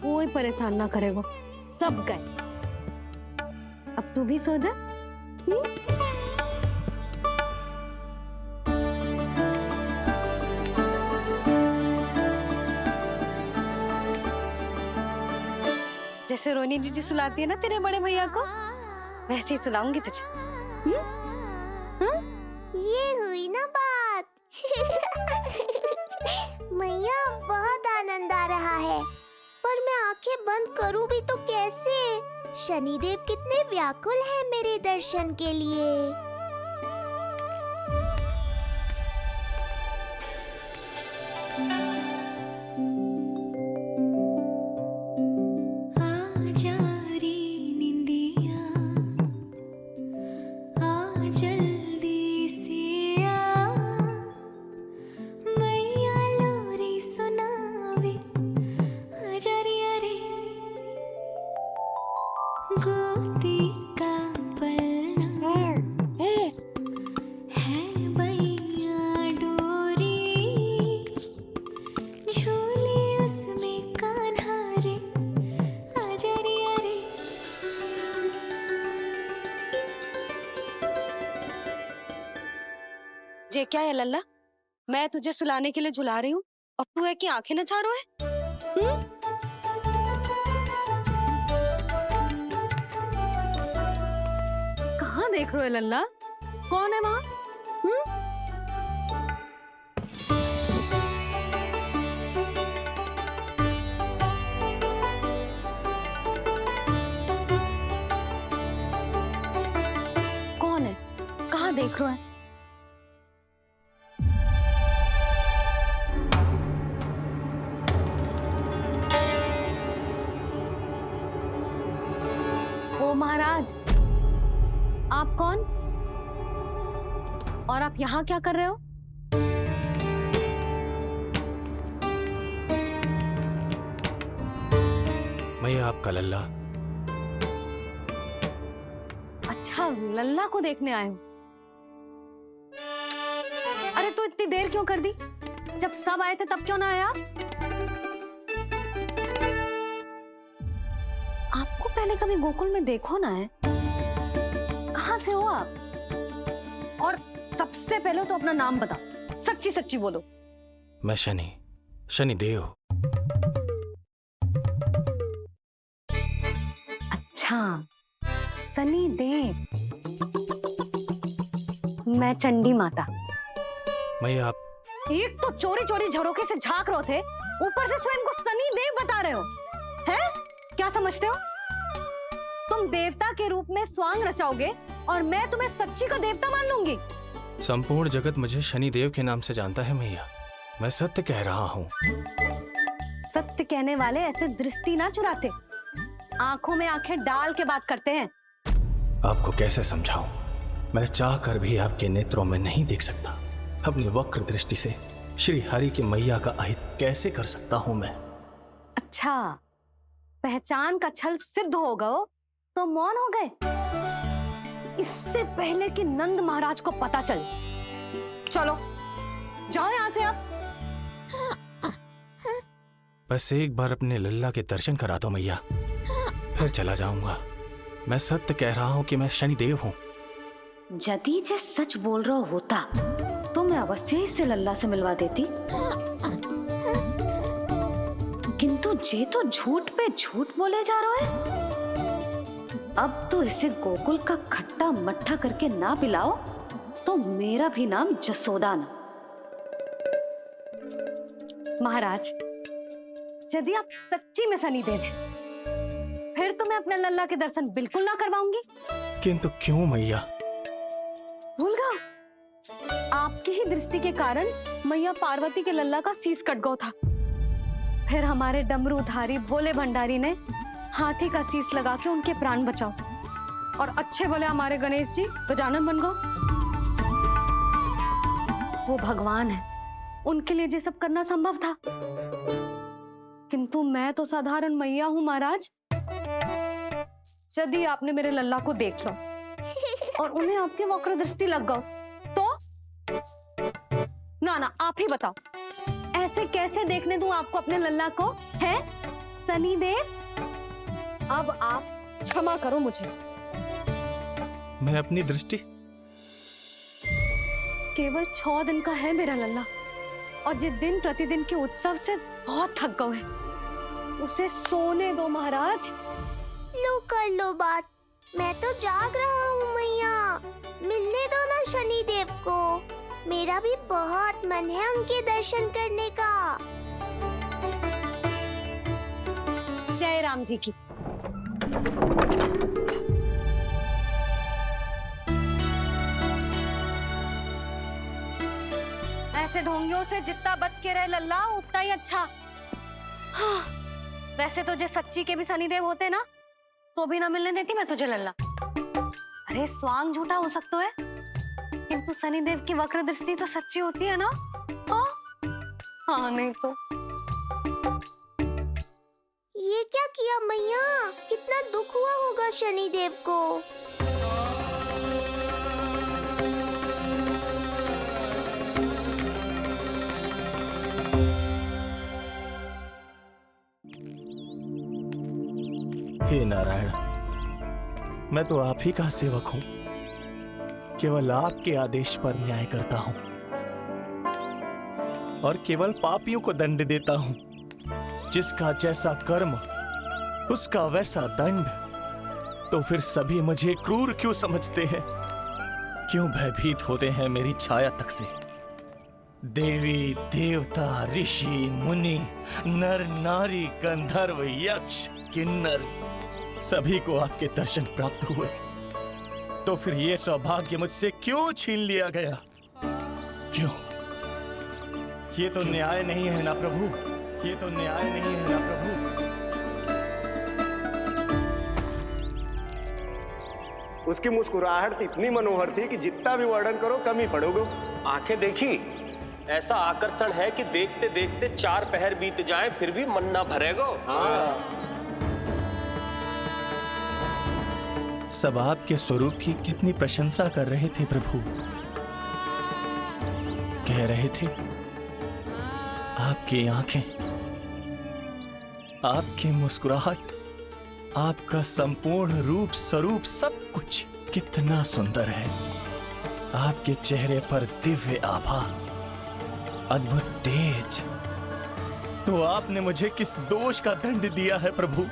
कोई परेशान ना करेगा, सब गए। अब तू भी सो जा। जैसे रोनी जीजी सुलाती है ना तेरे बड़े भैया को, वैसे ही सुलाऊंगी तुझे। ये हुई ना बात। मैया बहुत आनंद आ रहा है, पर मैं आंखें बंद करूं भी तो कैसे? शनिदेव कितने व्याकुल हैं मेरे दर्शन के लिए। ये क्या है लल्ला, मैं तुझे सुलाने के लिए झुला रही हूँ और तू है कि आंखें नचा रहा है। कहाँ देख रहे हो लल्ला? कौन है वहाँ? कौन है? कहाँ देख रहे हो? महाराज, आप कौन और आप यहाँ क्या कर रहे हो? मैं आपका लल्ला। अच्छा, लल्ला को देखने आए हो? अरे तो इतनी देर क्यों कर दी? जब सब आए थे तब क्यों ना आया? आपको पहले कभी गोकुल में देखो ना है? कहाँ से हो आप? और सबसे पहले तो अपना नाम बताओ, सच्ची सच्ची बोलो। मैं शनिदेव। अच्छा, शनिदेव। मैं चंडी माता। मैं आप एक तो चोरी चोरी झरोखे से झांक रहे थे, ऊपर से स्वयं को शनिदेव बता रहे हो, हैं? क्या समझते हो? तुम देवता के रूप में स्वांग रचाओगे और मैं तुम्हें सच्ची को देवता मान लूंगी। संपूर्ण जगत मुझे शनिदेव के नाम से जानता है मैया। मैं सत्य कह रहा हूँ। सत्य कहने वाले ऐसे दृष्टि ना चुराते, आंखों में आंखें डाल के बात करते हैं। आपको कैसे समझाऊं? मैं चाह कर भी आपके नेत्रों में नहीं देख सकता। अपनी वक्र दृष्टि से श्री हरि की मैया का अहित कैसे कर सकता हूं मैं? अच्छा, पहचान का छल सिद्ध हो गया तो मौन हो गए? इससे पहले कि नंद महाराज को पता चले। चलो जाओ यहां से आप। बस एक बार अपने लल्ला के दर्शन करा दो मैया, फिर चला जाऊंगा। मैं सत्य कह रहा हूं कि मैं शनिदेव हूं। यदि जे सच बोल रहा होता तो मैं अवश्य ही इसे लल्ला से मिलवा देती, किंतु जे तो झूठ पे झूठ बोले जा रहा है। अब तो इसे गोकुल का खट्टा मट्ठा करके ना पिलाओ तो मेरा भी नाम जसोदा ना। महाराज, यदि आप सच्ची में शनिदेव हैं, फिर तो मैं अपने लल्ला के दर्शन बिल्कुल ना करवाऊंगी। किंतु क्यों मैया? भूल गया, आपकी ही दृष्टि के कारण मैया पार्वती के लल्ला का शीश कट गया था। फिर हमारे डमरूधारी भोले भंडारी ने हाथी का शीश लगा के उनके प्राण बचाओ और अच्छे भले हमारे गणेश जी गजानन बन गए। वो भगवान है, उनके लिए ये सब करना संभव था, किंतु मैं तो साधारण मैया हूं महाराज। यदि आपने मेरे लल्ला को देख लो और उन्हें आपकी वक्र दृष्टि लग गई तो ना आप ही बताओ, ऐसे कैसे देखने दूं आपको अपने लल्ला को? है सनी देव, अब आप क्षमा करो मुझे। मैं अपनी दृष्टि केवल 6 दिन का है मेरा लल्ला, और जिस दिन प्रतिदिन के उत्सव से बहुत थक गए हैं, उसे सोने दो महाराज। लो कर लो बात, मैं तो जाग रहा हूँ मैया। मिलने दो ना शनि देव को, मेरा भी बहुत मन है उनके दर्शन करने का। जय राम जी की। ऐसे ढोंगियों से जितना बच के रहे लल्ला उतना ही अच्छा। हाँ, वैसे तो जो सच्ची के भी शनिदेव होते ना तो भी ना मिलने देती मैं तुझे लल्ला। अरे स्वांग झूठा हो सकता है, किंतु शनिदेव की वक्र दृष्टि तो सच्ची होती है ना। हाँ, हाँ नहीं तो। ये क्या किया मैया, कितना दुख हुआ होगा शनि देव को। हे नारायण, मैं तो आप ही का सेवक हूं, केवल आपके आदेश पर न्याय करता हूं और केवल पापियों को दंड देता हूं। जिसका जैसा कर्म उसका वैसा दंड। तो फिर सभी मुझे क्रूर क्यों समझते हैं, क्यों भयभीत होते हैं मेरी छाया तक से। देवी देवता ऋषि मुनि नर नारी गंधर्व यक्ष किन्नर सभी को आपके दर्शन प्राप्त हुए, तो फिर ये सौभाग्य मुझसे क्यों छीन लिया गया? क्यों? ये तो न्याय नहीं है ना प्रभु, ये तो न्याय नहीं है ना प्रभु। उसकी मुस्कुराहट इतनी मनोहर थी कि जितना भी वर्णन करो कम ही पड़ोगे। आंखें देखी, ऐसा आकर्षण है कि देखते देखते 4 पहर बीत जाए फिर भी मन ना भरेगो। सब आपके स्वरूप की कितनी प्रशंसा कर रहे थे प्रभु। कह रहे थे आपकी आंखें, आपकी मुस्कुराहट, आपका संपूर्ण रूप स्वरूप सब कुछ कितना सुंदर है। आपके चेहरे पर दिव्य आभा, अद्भुत तेज। तो आपने मुझे किस दोष का दंड दिया है प्रभु?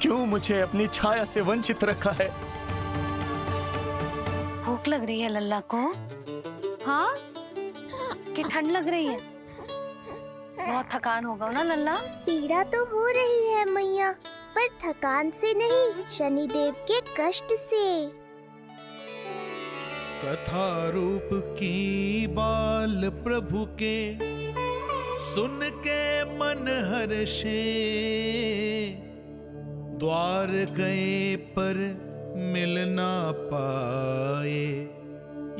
क्यों मुझे अपनी छाया से वंचित रखा है? भूख लग रही है लल्ला को? हाँ, कि ठंड लग रही है? बहुत थकान होगा ना लल्ला? पीड़ा तो हो रही है मैया, पर थकान से नहीं, शनि देव के कष्ट से। कथा रूप की बाल प्रभु के सुन के मन हर्षे, द्वार गए पर मिल ना पाए,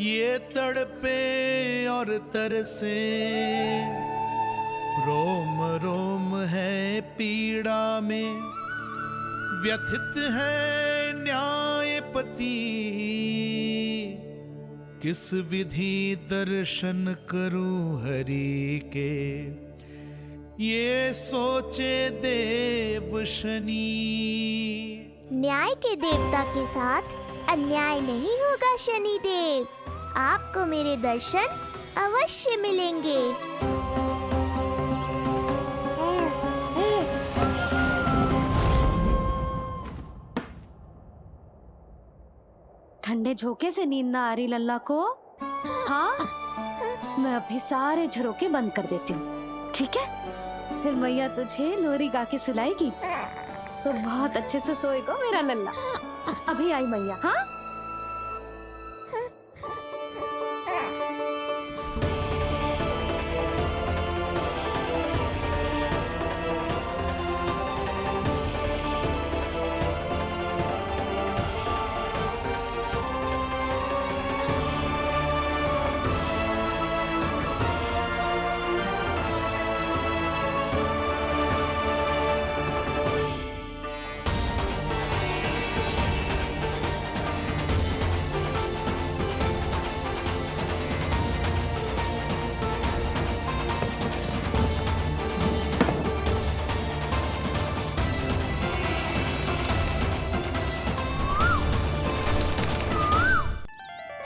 ये तड़पे और तरसे, रोम रोम है पीड़ा में, व्यथित है न्यायपति, किस विधि दर्शन करूं हरि के, ये सोचे देव शनि। न्याय के देवता के साथ अन्याय नहीं होगा शनि देव, आपको मेरे दर्शन अवश्य मिलेंगे। ठंडे झोंके से नींद ना आ रही लल्ला को? हाँ, मैं अभी सारे झरोके बंद कर देती हूँ, ठीक है? फिर मैया तुझे लोरी गा के सुलाएगी तो बहुत अच्छे से सोएगा मेरा लल्ला। अभी आई मैया। हाँ,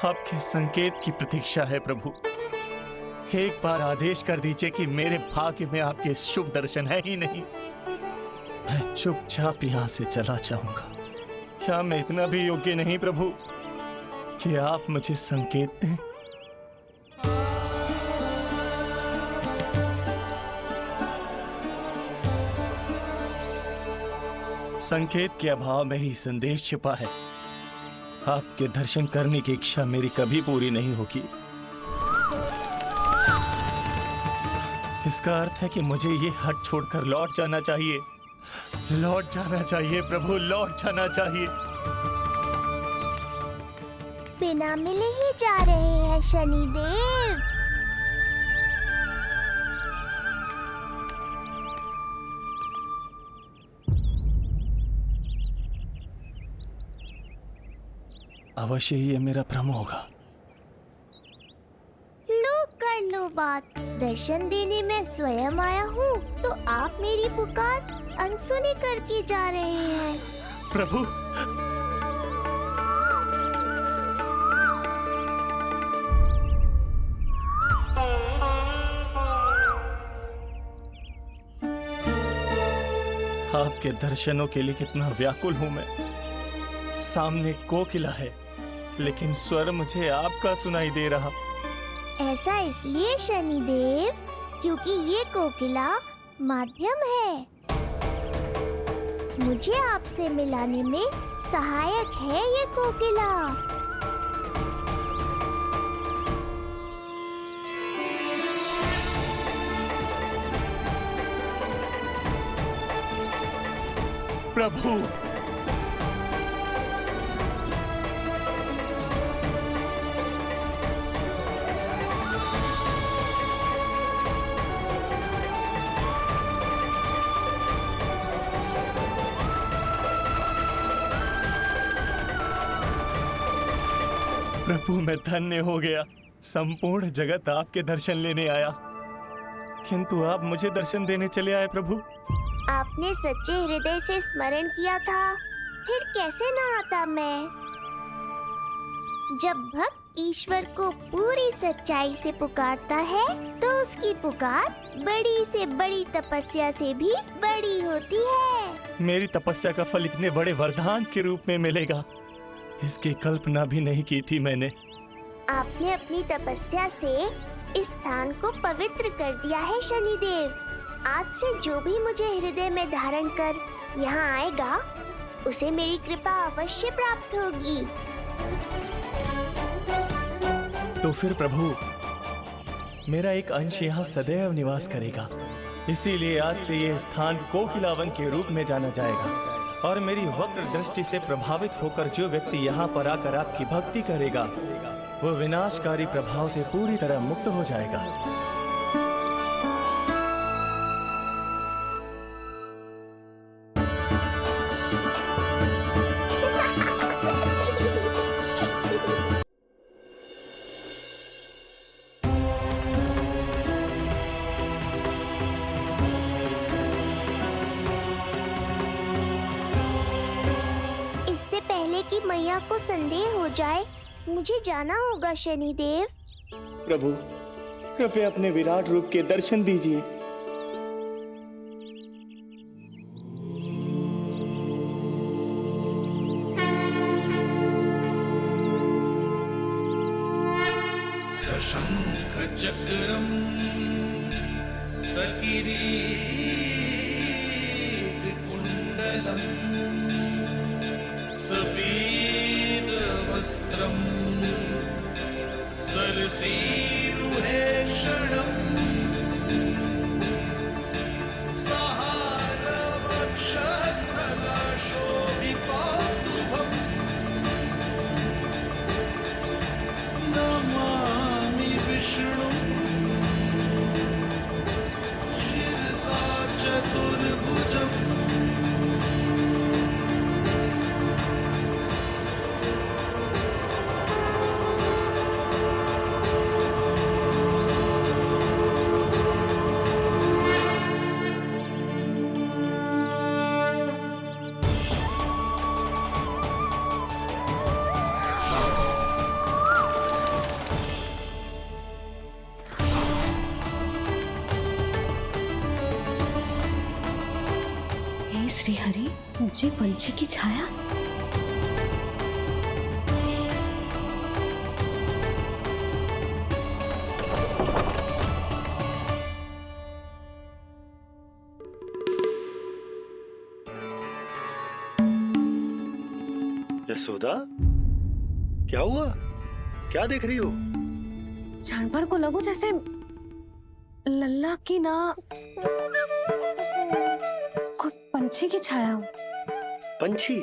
आपके संकेत की प्रतीक्षा है प्रभु। एक बार आदेश कर दीजिए कि मेरे भाग्य में आपके शुभ दर्शन है ही नहीं, मैं चुपचाप यहां से चला जाऊंगा। क्या मैं इतना भी योग्य नहीं प्रभु कि आप मुझे संकेत दें? संकेत के अभाव में ही संदेश छिपा है। आपके दर्शन करने की इच्छा मेरी कभी पूरी नहीं होगी। इसका अर्थ है कि मुझे ये हट छोड़कर लौट जाना चाहिए। लौट जाना चाहिए प्रभु, लौट जाना चाहिए। बिना मिले ही जा रहे हैं शनिदेव। अवश्य ही ये मेरा भ्रम होगा। लो कर लो बात। दर्शन देने मैं स्वयं आया हूँ तो आप मेरी पुकार अनसुनी करके जा रहे हैं। प्रभु, आपके दर्शनों के लिए कितना व्याकुल हूं मैं। सामने कोकिला है लेकिन स्वर मुझे आपका सुनाई दे रहा। ऐसा इसलिए शनिदेव क्योंकि ये कोकिला माध्यम है। मुझे आपसे मिलाने में सहायक है ये कोकिला। प्रभु, प्रभु मैं धन्य हो गया। संपूर्ण जगत आपके दर्शन लेने आया, किंतु आप मुझे दर्शन देने चले आए प्रभु। आपने सच्चे हृदय से स्मरण किया था, फिर कैसे ना आता मैं। जब भक्त ईश्वर को पूरी सच्चाई से पुकारता है तो उसकी पुकार बड़ी से बड़ी तपस्या से भी बड़ी होती है। मेरी तपस्या का फल इतने बड़े वरदान के रूप में मिलेगा, इसकी कल्पना भी नहीं की थी मैंने। आपने अपनी तपस्या से इस स्थान को पवित्र कर दिया है शनिदेव। आज से जो भी मुझे हृदय में धारण कर यहाँ आएगा उसे मेरी कृपा अवश्य प्राप्त होगी। तो फिर प्रभु, मेरा एक अंश यहाँ सदैव निवास करेगा। इसीलिए आज से यह स्थान कोकिलावन के रूप में जाना जाएगा और मेरी वक्र दृष्टि से प्रभावित होकर जो व्यक्ति यहाँ पर आकर आपकी भक्ति करेगा वो विनाशकारी प्रभाव से पूरी तरह मुक्त हो जाएगा। कि मैया को संदेह हो जाए, मुझे जाना होगा शनिदेव। प्रभु, कृपया अपने विराट रूप के दर्शन दीजिए। सशंख चक्रम सकिरीट कुंडलम सबीद वस्त्रम सरसीरुहे क्षणम सहार वक्षस्थला शोभितौस्तुभम नमामि विष्णु शिरसा चतुर्भुजम्। हाय श्री हरि, मुझे पंछी की छाया। यशोदा, क्या हुआ? क्या देख रही हो? क्षण भर को लगो जैसे लल्ला की ना कोई पंछी की छाया हो। पंछी?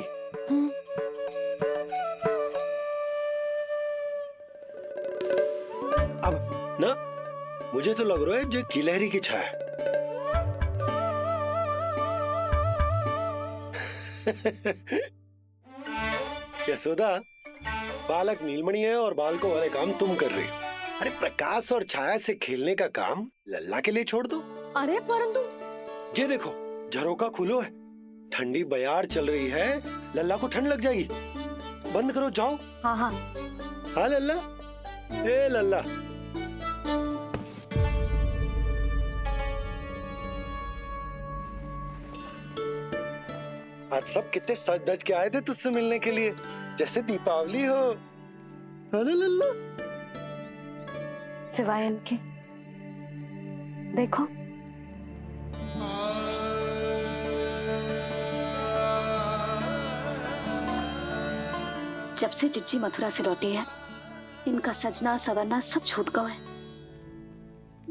अब ना मुझे तो लग रहा है जो गिलहरी की छाया। यशोदा, बालक नीलमणि है और बालकों वाले काम तुम कर रही हो। अरे प्रकाश और छाया से खेलने का काम लल्ला के लिए छोड़ दो। अरे परंतु ये देखो, झरोका खुलो है, ठंडी बयार चल रही है, लल्ला को ठंड लग जाएगी। बंद करो, जाओ। हाँ हाँ हाँ लल्ला, ए लल्ला। आज सब कितने सज धज के आए थे तुझसे मिलने के लिए, जैसे दीपावली हो। अरे लल्ला, सिवाय इनके देखो, जब से चिच्ची मथुरा से लौटी है, इनका सजना सवरना सब छूट गया है।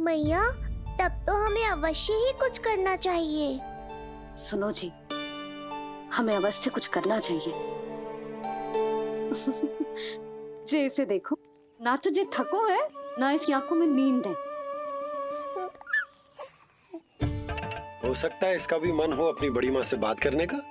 मैया, तब तो हमें अवश्य ही कुछ करना चाहिए। सुनो जी, हमें अवश्य कुछ करना चाहिए। जे इसे देखो, ना तो जे थको है, ना इसकी आंखों में नींद है। हो सकता है इसका भी मन हो अपनी बड़ी माँ से बात करने का।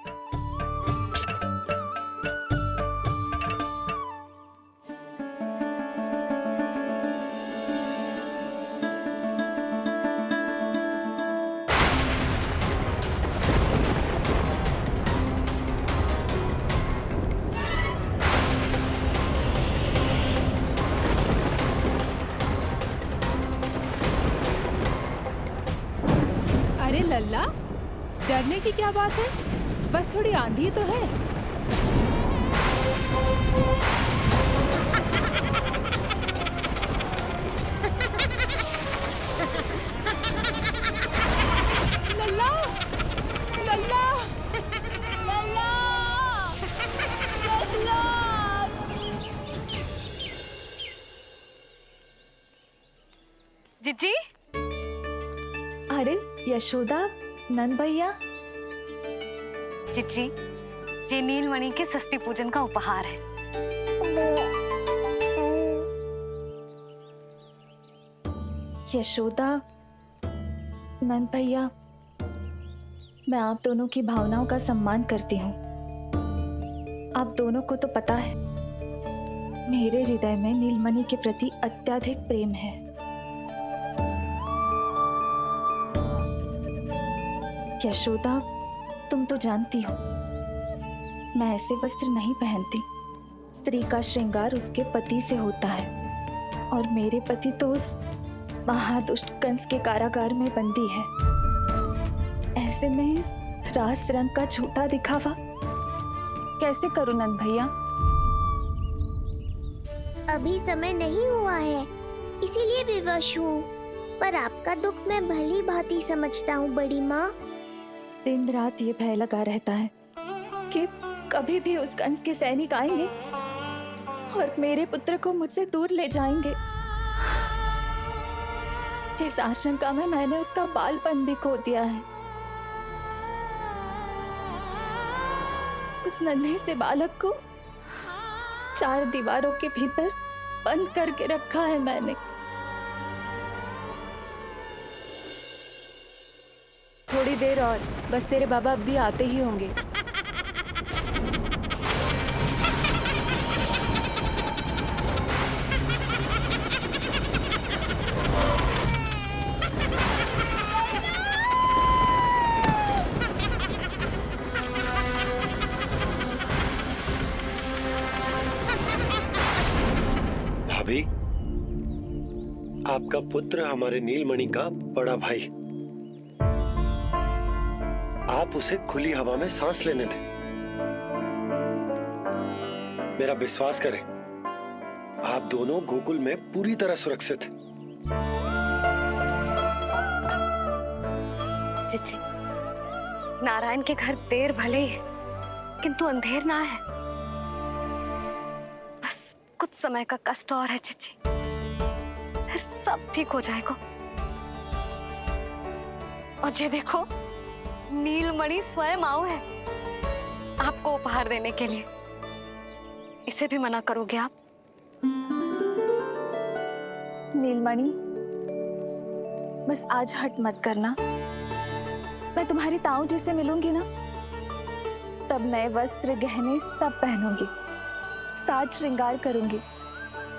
अरे लल्ला, डरने की क्या बात है? बस थोड़ी आंधी तो है। लल्ला, लल्ला, लल्ला, लल्ला। जिज्जी, अरे यशोदा, नंद भैया। जिज्जी, ये नीलमणि के षष्ठी पूजन का उपहार है। यशोदा, नंद भैया, मैं आप दोनों की भावनाओं का सम्मान करती हूँ। आप दोनों को तो पता है, मेरे हृदय में नीलमणि के प्रति अत्यधिक प्रेम है। यशोदा, तुम तो जानती हो, मैं ऐसे वस्त्र नहीं पहनती। स्त्री का श्रृंगार उसके पति से होता है, और मेरे पति तो उस महादुष्ट कंस के कारागार में बंदी है। ऐसे में इस रास रंग का झूठा दिखावा कैसे करूं नंद भैया? अभी समय नहीं हुआ है, इसीलिए विवश हूँ। पर आपका दुख मैं भली भांति समझता हूँ बड़ी माँ। दिन रात ये भय लगा रहता है कि कभी भी उस कंस के सैनिक आएंगे और मेरे पुत्र को मुझसे दूर ले जाएंगे। इस आशंका में मैंने उसका बालपन भी खो दिया है। उस नन्हे से बालक को 4 दीवारों के भीतर बंद करके रखा है मैंने। थोड़ी देर और, बस तेरे बाबा अब भी आते ही होंगे। भाभी, आपका पुत्र हमारे नीलमणि का बड़ा भाई। आप उसे खुली हवा में सांस लेने दें। मेरा विश्वास करें, आप दोनों गोकुल में पूरी तरह सुरक्षित हैं। चिच्ची, नारायण के घर देर भले ही है, किंतु अंधेर ना है। बस कुछ समय का कष्ट और है चिच्ची, फिर सब ठीक हो जाएगा। और ये देखो, नीलमणि स्वयं आओ है आपको उपहार देने के लिए। इसे भी मना करोगे आप? नीलमणि, बस आज हट मत करना। मैं तुम्हारी ताऊ जी से मिलूंगी ना, तब नए वस्त्र गहने सब पहनूंगी, साज श्रृंगार करूंगी,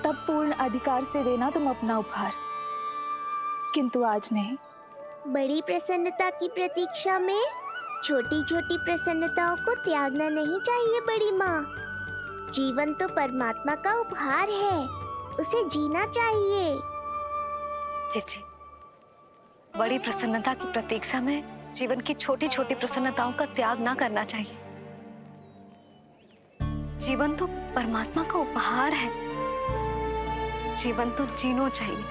तब पूर्ण अधिकार से देना तुम अपना उपहार, किंतु आज नहीं। बड़ी प्रसन्नता की प्रतीक्षा में छोटी छोटी प्रसन्नताओं को त्यागना नहीं चाहिए बड़ी माँ। जीवन तो परमात्मा का उपहार है, उसे जीना चाहिए। चिच्ची, बड़ी प्रसन्नता की प्रतीक्षा में जीवन की छोटी छोटी प्रसन्नताओं का त्याग ना करना चाहिए। जीवन तो परमात्मा का उपहार है, जीवन तो जीना चाहिए।